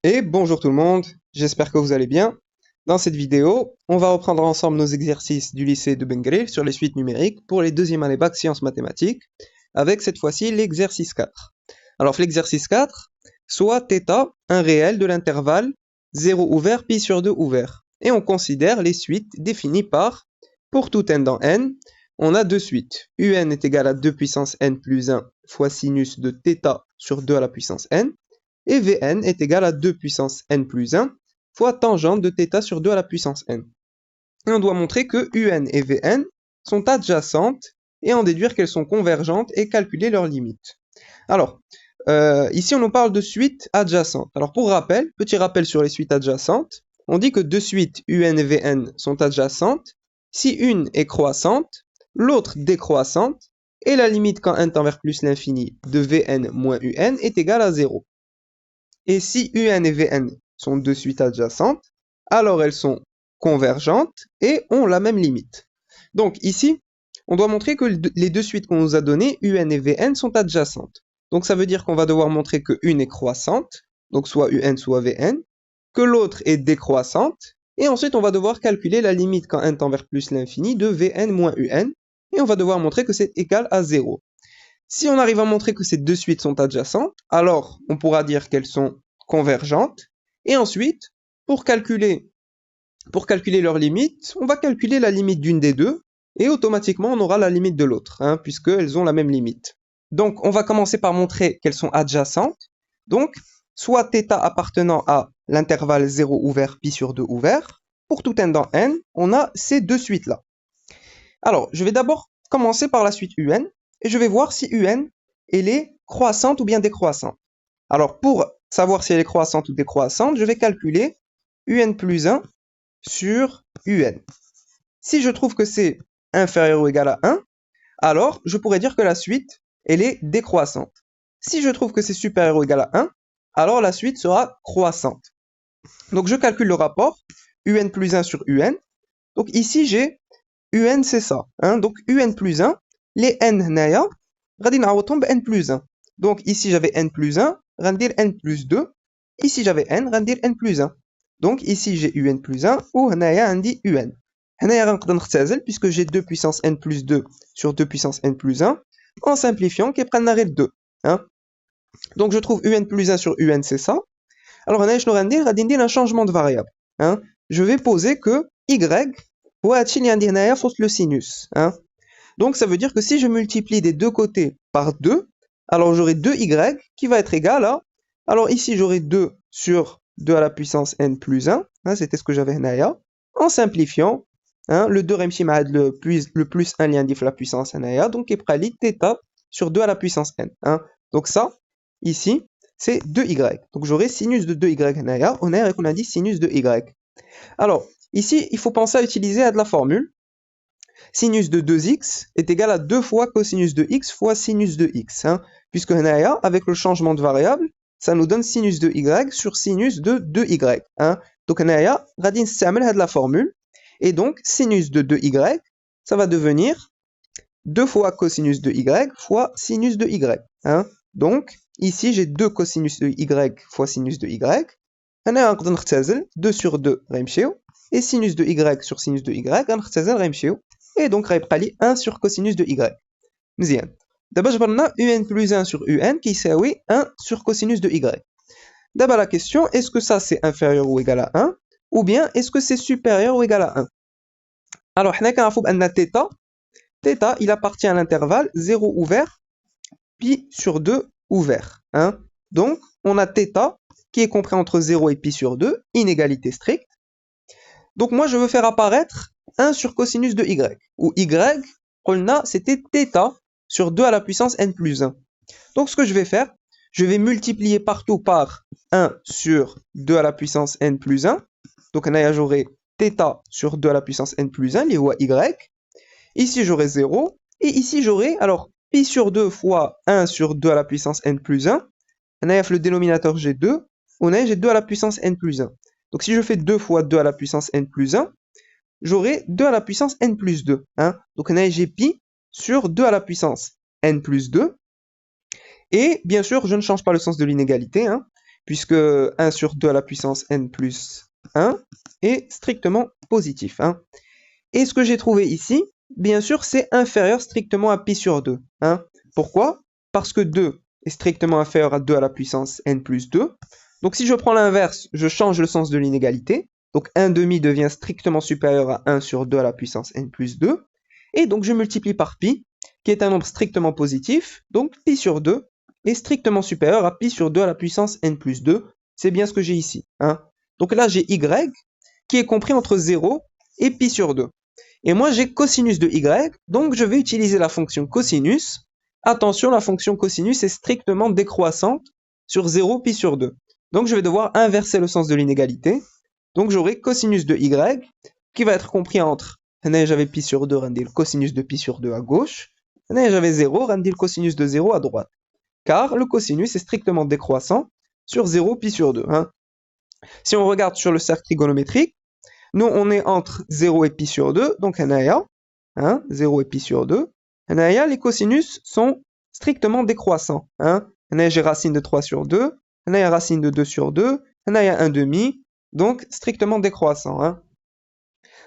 Et bonjour tout le monde, j'espère que vous allez bien. Dans cette vidéo, on va reprendre ensemble nos exercices du lycée de Bengril sur les suites numériques pour les deuxièmes années bac sciences mathématiques, avec cette fois-ci l'exercice 4. Alors l'exercice 4, soit θ, un réel de l'intervalle 0 ouvert pi sur 2 ouvert. Et on considère les suites définies par, pour tout n dans n, on a deux suites. Un est égal à 2 puissance n plus 1 fois sinus de θ sur 2 à la puissance n, et Vn est égal à 2 puissance n plus 1 fois tangente de θ sur 2 à la puissance n. Et on doit montrer que Un et Vn sont adjacentes et en déduire qu'elles sont convergentes et calculer leurs limites. Alors, ici on nous parle de suites adjacentes. Alors pour rappel, petit rappel sur les suites adjacentes, on dit que deux suites Un et Vn sont adjacentes si une est croissante, l'autre décroissante, et la limite quand n tend vers plus l'infini de Vn moins Un est égale à 0. Et si Un et Vn sont deux suites adjacentes, alors elles sont convergentes et ont la même limite. Donc ici, on doit montrer que les deux suites qu'on nous a données, Un et Vn, sont adjacentes. Donc ça veut dire qu'on va devoir montrer que une est croissante, donc soit Un soit Vn, que l'autre est décroissante, et ensuite on va devoir calculer la limite quand n tend vers plus l'infini de Vn moins Un, et on va devoir montrer que c'est égal à 0. Si on arrive à montrer que ces deux suites sont adjacentes, alors on pourra dire qu'elles sont convergentes. Et ensuite, pour calculer leurs limites, on va calculer la limite d'une des deux, et automatiquement on aura la limite de l'autre, puisqu'elles ont la même limite. Donc on va commencer par montrer qu'elles sont adjacentes. Donc, soit θ appartenant à l'intervalle 0 ouvert pi sur 2 ouvert, pour tout n dans n, on a ces deux suites-là. Alors, je vais d'abord commencer par la suite Un, et je vais voir si Un, elle est croissante ou bien décroissante. Alors, pour savoir si elle est croissante ou décroissante, je vais calculer Un plus 1 sur Un. Si je trouve que c'est inférieur ou égal à 1, alors je pourrais dire que la suite, elle est décroissante. Si je trouve que c'est supérieur ou égal à 1, alors la suite sera croissante. Donc, je calcule le rapport, Un plus 1 sur Un. Donc, ici, j'ai Un, c'est ça. Donc, Un plus 1, les n هنايا غادي نعوضهم ب n plus 1. Donc, ici, j'avais n plus 1, غندير n plus 2. Ici, j'avais n, غندير n plus 1. Donc, ici, j'ai Un plus 1, ou هنايا عندي Un. هنايا غنقدر نختزل, puisque j'ai 2 puissance n plus 2 sur 2 puissance n plus 1. En simplifiant, كيبقى لنا غير 2. Donc, je trouve Un plus 1 sur Un, c'est ça. Alors, هنايا شنو غندير؟ غادي ندير un changement de variable. Je vais poser que y le sinus. Donc ça veut dire que si je multiplie des deux côtés par 2, alors j'aurai 2y qui va être égal à... Alors ici j'aurai 2 sur 2 à la puissance n plus 1, c'était ce que j'avais là. En simplifiant, le 2 le plus 1 lien la puissance n, donc il prend θ sur 2 à la puissance n. Donc ça, ici, c'est 2y. Donc j'aurai sinus de 2y on a dit sinus de y. Alors, ici, il faut penser à utiliser de la formule. Sinus de 2x est égal à 2 fois cosinus de x fois sinus de x. Puisque avec le changement de variable, ça nous donne sinus de y sur sinus de 2y. Donc, غادي نستعمل la formule. Et donc, sinus de 2y, ça va devenir 2 fois cosinus de y fois sinus de y. Donc, ici, j'ai 2 cosinus de y fois sinus de y. 2 sur 2 et sinus de y sur sinus de y et donc غيبقى لي 1 sur cosinus de y. مزيان. دابا جبرنا Un plus 1 sur Un qui يساوي 1 sur cosinus de y. D'abord la question, est-ce que ça c'est inférieur ou égal à 1 ou bien est-ce que c'est supérieur ou égal à 1? Alors حنا كنعرفوا بان θ il appartient à l'intervalle 0 ouvert pi sur 2 ouvert. Donc on a θ qui est compris entre 0 et pi sur 2, inégalité stricte. Donc moi je veux faire apparaître 1 sur cosinus de y, où y, c'était θ sur 2 à la puissance n plus 1. Donc ce que je vais faire, je vais multiplier partout par 1 sur 2 à la puissance n plus 1. Donc j'aurai θ sur 2 à la puissance n plus 1, les voies y. Ici j'aurai 0, et ici j'aurai, alors, pi sur 2 fois 1 sur 2 à la puissance n plus 1. Le dénominateur j'ai 2, j'ai 2 à la puissance n plus 1. Donc si je fais 2 fois 2 à la puissance n plus 1, j'aurai 2 à la puissance n plus 2. Donc j'ai pi sur 2 à la puissance n plus 2. Et bien sûr, je ne change pas le sens de l'inégalité. puisque 1 sur 2 à la puissance n plus 1 est strictement positif. Hein. Et ce que j'ai trouvé ici, bien sûr, c'est inférieur strictement à pi sur 2. Hein. Pourquoi? Parce que 2 est strictement inférieur à 2 à la puissance n plus 2. Donc si je prends l'inverse, je change le sens de l'inégalité. Donc 1 demi devient strictement supérieur à 1 sur 2 à la puissance n plus 2. Et donc je multiplie par pi, qui est un nombre strictement positif. Donc pi sur 2 est strictement supérieur à pi sur 2 à la puissance n plus 2. C'est bien ce que j'ai ici. Hein. Donc là j'ai y, qui est compris entre 0 et pi sur 2. Et moi j'ai cosinus de y, donc je vais utiliser la fonction cosinus. Attention, la fonction cosinus est strictement décroissante sur 0 pi sur 2. Donc je vais devoir inverser le sens de l'inégalité. Donc j'aurai cosinus de y, qui va être compris entre, j'avais pi sur 2, le cosinus de pi sur 2 à gauche, j'avais 0, le cosinus de 0 à droite. Car le cosinus est strictement décroissant sur 0 pi sur 2. Hein. Si on regarde sur le cercle trigonométrique, nous on est entre 0 et pi sur 2, donc 0 et pi sur 2. Les cosinus sont strictement décroissants. Hein. J'ai racine de 3 sur 2, racine de 2 sur 2, 1 demi, donc strictement décroissant. Hein.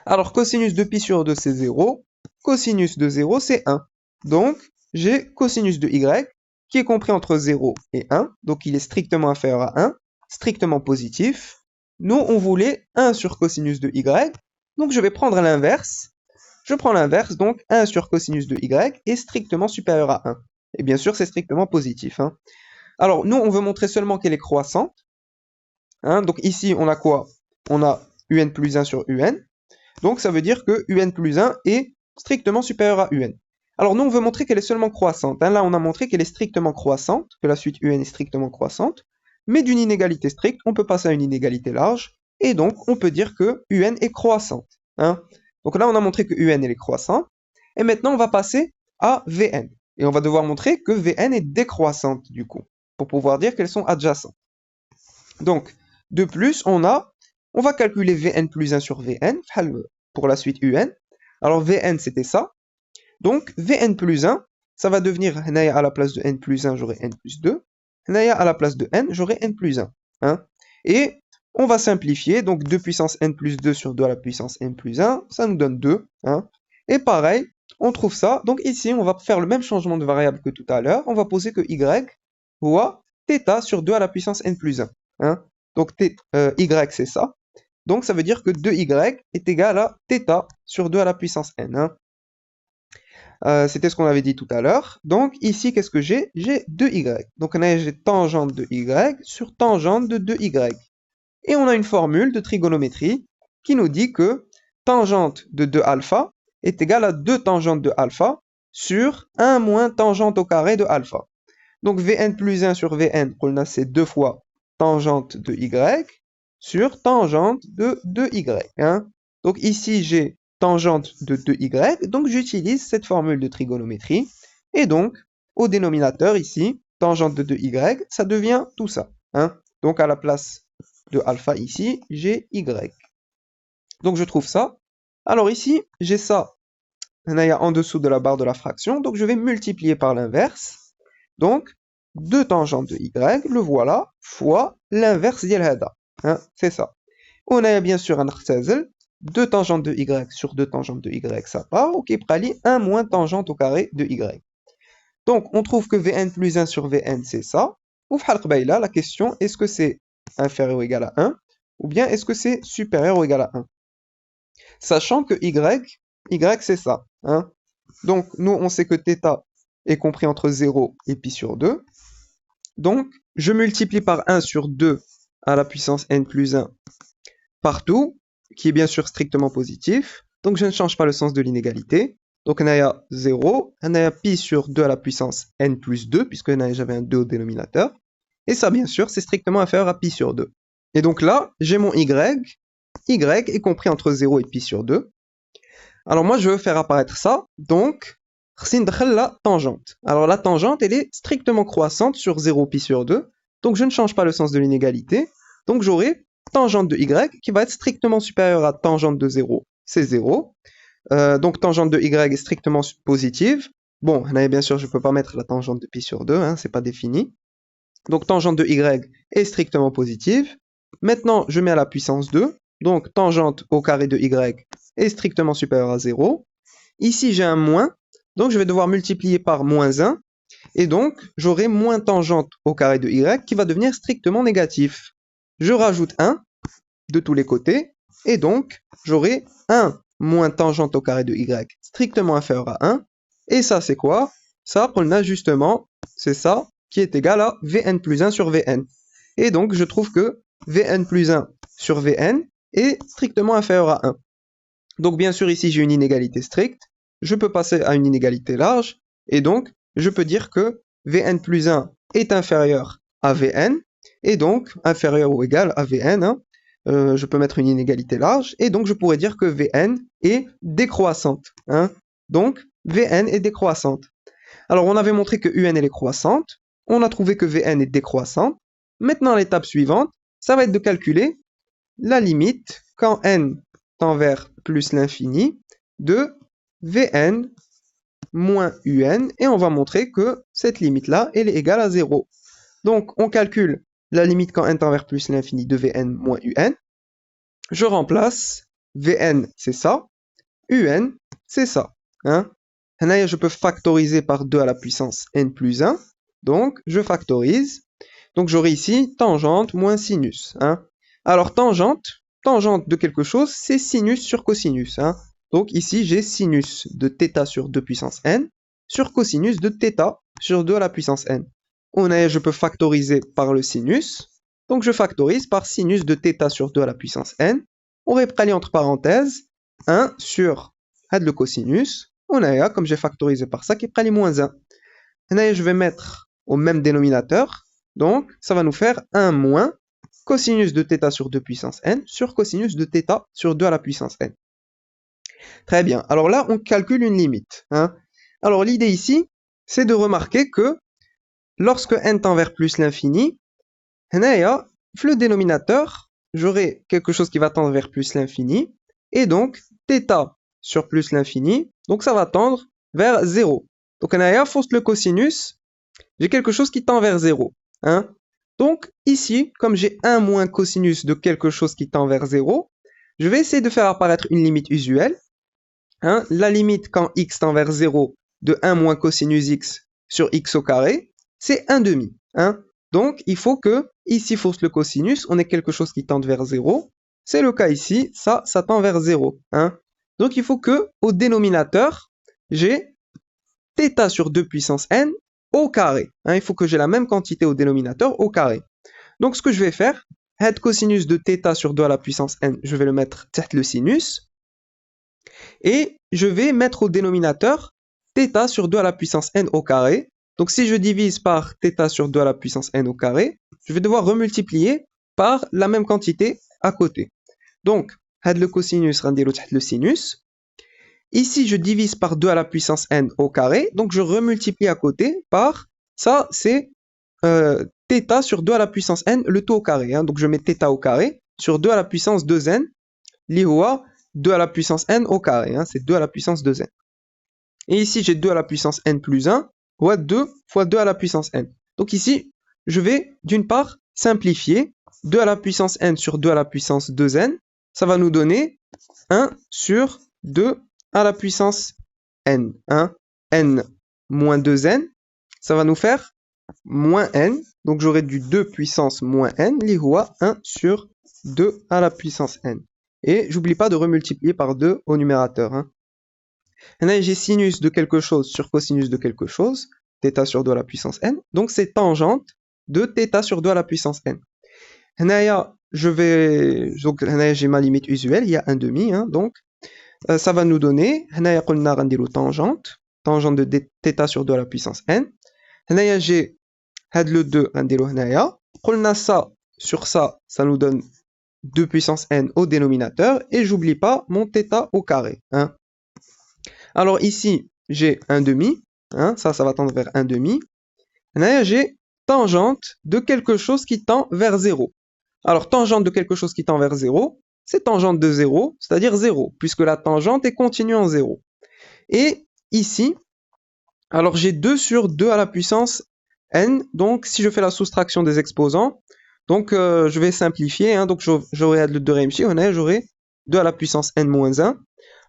Alors cosinus de pi sur 2 c'est 0, cosinus de 0 c'est 1. Donc j'ai cosinus de y qui est compris entre 0 et 1, donc il est strictement inférieur à 1, strictement positif. Nous on voulait 1 sur cosinus de y, donc je vais prendre l'inverse. Je prends l'inverse, donc 1 sur cosinus de y est strictement supérieur à 1. Et bien sûr c'est strictement positif. Hein. Alors nous on veut montrer seulement qu'elle est croissante. Hein, donc ici on a quoi? On a un plus 1 sur un. Donc ça veut dire que un plus 1 est strictement supérieur à un. Alors nous on veut montrer qu'elle est seulement croissante. Hein. Là on a montré qu'elle est strictement croissante, que la suite un est strictement croissante. Mais d'une inégalité stricte, on peut passer à une inégalité large. Et donc on peut dire que un est croissante. Hein. Donc là on a montré que un elle est croissante. Et maintenant on va passer à Vn. Et on va devoir montrer que Vn est décroissante du coup, pour pouvoir dire qu'elles sont adjacentes. Donc, de plus, on va calculer Vn plus 1 sur Vn, pour la suite un. Alors Vn c'était ça. Donc Vn plus 1, ça va devenir, à la place de n plus 1, j'aurai n plus 2. À la place de n, j'aurai n plus 1. Hein. Et on va simplifier, donc 2 puissance n plus 2 sur 2 à la puissance n plus 1, ça nous donne 2. Hein. Et pareil, on trouve ça. Donc ici, on va faire le même changement de variable que tout à l'heure. On va poser que y voit θ sur 2 à la puissance n plus 1. Hein. Donc y c'est ça. Donc ça veut dire que 2y est égal à θ sur 2 à la puissance n. Hein. C'était ce qu'on avait dit tout à l'heure. Donc ici, qu'est-ce que j'ai? J'ai 2y. Donc j'ai tangente de y sur tangente de 2y. Et on a une formule de trigonométrie qui nous dit que tangente de 2 alpha est égale à 2 tangentes de alpha sur 1 moins tangente au carré de alpha. Donc Vn plus 1 sur Vn, c'est 2 fois tangente de y sur tangente de 2y. Hein. Donc ici, j'ai tangente de 2y, donc j'utilise cette formule de trigonométrie. Et donc, au dénominateur ici, tangente de 2y, ça devient tout ça. Hein. Donc à la place de alpha ici, j'ai y. Donc je trouve ça. Alors ici, j'ai ça en dessous de la barre de la fraction, donc je vais multiplier par l'inverse. Donc, 2 tangentes de y, le voilà, fois l'inverse ديال هذا. Hein, c'est ça. On a bien sûr un اختزل, 2 tangentes de y sur 2 tangentes de y, ça part, ok, prali 1 moins tangente au carré de y. Donc, on trouve que Vn plus 1 sur Vn, c'est ça. Ou la question, est-ce que c'est inférieur ou égal à 1, ou bien est-ce que c'est supérieur ou égal à 1? Sachant que y c'est ça. Hein. Donc, nous, on sait que θ est compris entre 0 et pi sur 2. Donc, je multiplie par 1 sur 2 à la puissance n plus 1 partout, qui est bien sûr strictement positif. Donc, je ne change pas le sens de l'inégalité. Donc, on a 0, on a pi sur 2 à la puissance n plus 2, puisque j'avais un 2 au dénominateur. Et ça, bien sûr, c'est strictement inférieur à pi sur 2. Et donc là, j'ai mon y. Y est compris entre 0 et pi sur 2. Alors moi, je veux faire apparaître ça. Donc, la tangente. Alors la tangente, elle est strictement croissante sur 0 pi sur 2. Donc je ne change pas le sens de l'inégalité. Donc j'aurai tangente de y qui va être strictement supérieure à tangente de 0. C'est 0. Donc tangente de y est strictement positive. Bon, là, bien sûr, je ne peux pas mettre la tangente de pi sur 2, hein, c'est pas défini. Donc tangente de y est strictement positive. Maintenant, je mets à la puissance 2. Donc tangente au carré de y est strictement supérieure à 0. Ici, j'ai un moins. Donc je vais devoir multiplier par moins 1. Et donc, j'aurai moins tangente au carré de y qui va devenir strictement négatif. Je rajoute 1 de tous les côtés. Et donc, j'aurai 1 moins tangente au carré de y strictement inférieur à 1. Et ça, c'est quoi? Ça, pour l'ajustement, c'est ça qui est égal à Vn plus 1 sur Vn. Et donc, je trouve que Vn plus 1 sur Vn est strictement inférieur à 1. Donc, bien sûr, ici, j'ai une inégalité stricte. Je peux passer à une inégalité large. Et donc, je peux dire que Vn plus 1 est inférieur à Vn. Et donc, inférieur ou égal à Vn. Hein. Je peux mettre une inégalité large. Et donc, je pourrais dire que Vn est décroissante. Hein. Donc, Vn est décroissante. Alors, on avait montré que Un elle est croissante. On a trouvé que Vn est décroissante. Maintenant, l'étape suivante, ça va être de calculer la limite quand n tend vers plus l'infini de Vn moins Un. Et on va montrer que cette limite-là, elle est égale à 0. Donc, on calcule la limite quand n tend vers plus l'infini de Vn moins Un. Je remplace Vn, c'est ça. Un, c'est ça. Hein? Je peux factoriser par 2 à la puissance n plus 1. Donc, je factorise. Donc, j'aurai ici tangente moins sinus. Hein? Alors, tangente de quelque chose, c'est sinus sur cosinus. Hein? Donc, ici, j'ai sinus de θ sur 2 puissance n sur cosinus de θ sur 2 à la puissance n. Je peux factoriser par le sinus. Donc, je factorise par sinus de θ sur 2 à la puissance n. On réprend entre parenthèses 1 sur le cosinus. Comme j'ai factorisé par ça, qui prend les moins 1. Je vais mettre au même dénominateur. Donc, ça va nous faire 1 moins cosinus de θ sur 2 puissance n sur cosinus de θ sur 2 à la puissance n. Très bien. Alors là, on calcule une limite. Hein. Alors, l'idée ici, c'est de remarquer que lorsque n tend vers plus l'infini, le dénominateur, j'aurai quelque chose qui va tendre vers plus l'infini. Et donc, θ sur plus l'infini, donc ça va tendre vers 0. Donc, fausse le cosinus, j'ai quelque chose qui tend vers 0. Hein? Donc, ici, comme j'ai 1 moins cosinus de quelque chose qui tend vers 0, je vais essayer de faire apparaître une limite usuelle. Hein? La limite quand x tend vers 0 de 1 moins cosinus x sur x au carré, c'est 1/2. Hein? Donc, il faut que, ici, fausse le cosinus, on ait quelque chose qui tend vers 0. C'est le cas ici, ça tend vers 0. Hein? Donc, il faut que, au dénominateur, j'ai θ sur 2 puissance n au carré. Hein, il faut que j'ai la même quantité au dénominateur au carré. Donc, ce que je vais faire, cosinus de θ sur 2 à la puissance n, je vais le mettre تحت le sinus. Et je vais mettre au dénominateur θ sur 2 à la puissance n au carré. Donc, si je divise par θ sur 2 à la puissance n au carré, je vais devoir remultiplier par la même quantité à côté. Donc, le cosinus rendez-le تحت le sinus. Ici, je divise par 2 à la puissance n au carré, donc je remultiplie à côté par, ça c'est θ sur 2 à la puissance n, le tout au carré. Hein. Donc je mets θ au carré sur 2 à la puissance 2n, li huwa 2 à la puissance n au carré, hein. C'est 2 à la puissance 2n. Et ici, j'ai 2 à la puissance n plus 1, ou 2 fois 2 à la puissance n. Donc ici, je vais d'une part simplifier 2 à la puissance n sur 2 à la puissance 2n, ça va nous donner 1 sur 2 à la puissance n. Hein? N moins 2n, ça va nous faire moins n. Donc j'aurai du 2 puissance moins n, li huwa 1 sur 2 à la puissance n. Et j'oublie pas de remultiplier par 2 au numérateur. Hein? J'ai sinus de quelque chose sur cosinus de quelque chose, θ sur 2 à la puissance n. Donc c'est tangente de θ sur 2 à la puissance n. J'ai ma limite usuelle, il y a 1/2. Hein? Donc ça va nous donner, tangente de θ sur 2 à la puissance n. J'ai le 2, ça sur ça, ça nous donne 2 puissance n au dénominateur, et j'oublie pas mon θ au carré. Hein. Alors ici, j'ai 1/2, hein, ça va tendre vers 1/2. J'ai tangente de quelque chose qui tend vers 0. Alors, tangente de quelque chose qui tend vers 0, c'est tangente de 0, c'est-à-dire 0, puisque la tangente est continue en 0. Et ici, alors j'ai 2 sur 2 à la puissance n. Donc, si je fais la soustraction des exposants, donc je vais simplifier, hein, donc j'aurai le 2 réimchi, j'aurai 2 à la puissance n moins 1.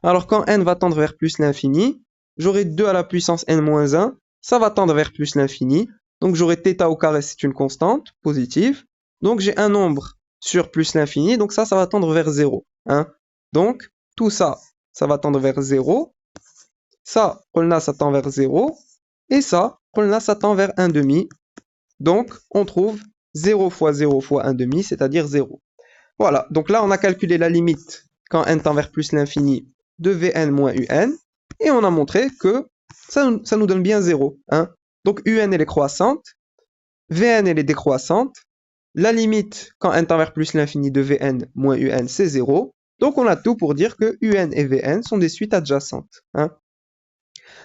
Alors, quand n va tendre vers plus l'infini, j'aurai 2 à la puissance n moins 1, ça va tendre vers plus l'infini. Donc, j'aurai θ au carré, c'est une constante positive. Donc, j'ai un nombre sur plus l'infini, donc ça va tendre vers 0. Hein. Donc, tout ça, ça va tendre vers 0. Ça, ça tend vers 0. Et ça tend vers 1 demi. Donc, on trouve 0 fois 0 fois 1 demi, c'est-à-dire 0. Voilà, donc là, on a calculé la limite quand n tend vers plus l'infini de Vn moins Un. Et on a montré que ça nous donne bien 0. Hein. Donc, Un, elle est croissante. Vn, elle est décroissante. La limite quand n tend vers plus l'infini de Vn moins Un, c'est 0. Donc, on a tout pour dire que Un et Vn sont des suites adjacentes. Hein.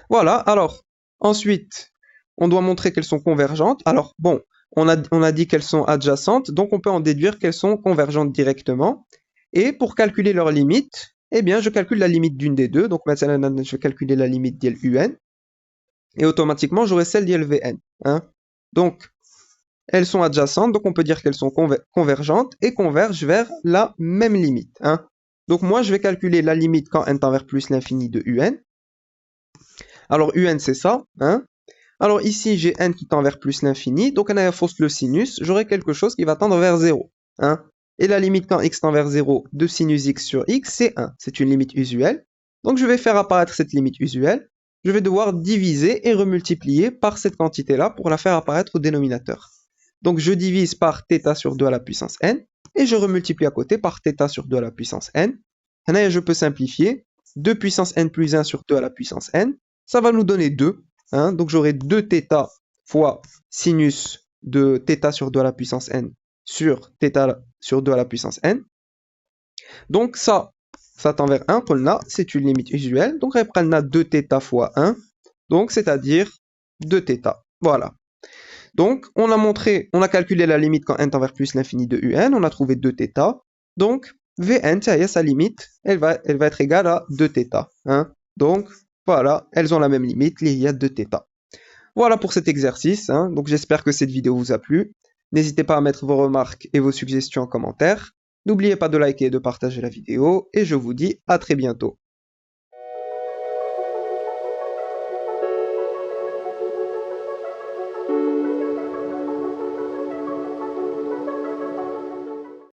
Voilà, alors, ensuite, on doit montrer qu'elles sont convergentes. Alors, bon, on a dit qu'elles sont adjacentes, donc on peut en déduire qu'elles sont convergentes directement. Et pour calculer leur limite, eh bien, je calcule la limite d'une des deux. Donc, maintenant, je vais calculer la limite d'IL UN. Et automatiquement, j'aurai celle d'IL VN. Hein. Donc, elles sont adjacentes, donc on peut dire qu'elles sont convergentes et convergent vers la même limite. Hein. Donc, moi, je vais calculer la limite quand n tend vers plus l'infini de UN. Alors, UN, c'est ça. Hein. Alors ici, j'ai n qui tend vers plus l'infini, donc on a fausse le sinus, j'aurai quelque chose qui va tendre vers 0. Hein. Et la limite quand x tend vers 0 de sinus x sur x, c'est 1. C'est une limite usuelle. Donc je vais faire apparaître cette limite usuelle. Je vais devoir diviser et remultiplier par cette quantité-là pour la faire apparaître au dénominateur. Donc je divise par θ sur 2 à la puissance n, et je remultiplie à côté par θ sur 2 à la puissance n. Et je peux simplifier. 2 puissance n plus 1 sur 2 à la puissance n, ça va nous donner 2. Hein, donc j'aurai 2θ fois sinus de θ sur 2 à la puissance n sur θ sur 2 à la puissance n. Donc ça tend vers 1, c'est une limite usuelle. Donc on a 2θ fois 1, donc c'est-à-dire 2θ. Voilà. Donc on a calculé la limite quand n tend vers plus l'infini de un, on a trouvé 2θ. Donc Vn, ça y est, sa limite, elle va être égale à 2θ. Hein. Donc voilà, elles ont la même limite, il y a 2θ. Voilà pour cet exercice, hein. Donc j'espère que cette vidéo vous a plu. N'hésitez pas à mettre vos remarques et vos suggestions en commentaire. N'oubliez pas de liker et de partager la vidéo, et je vous dis à très bientôt.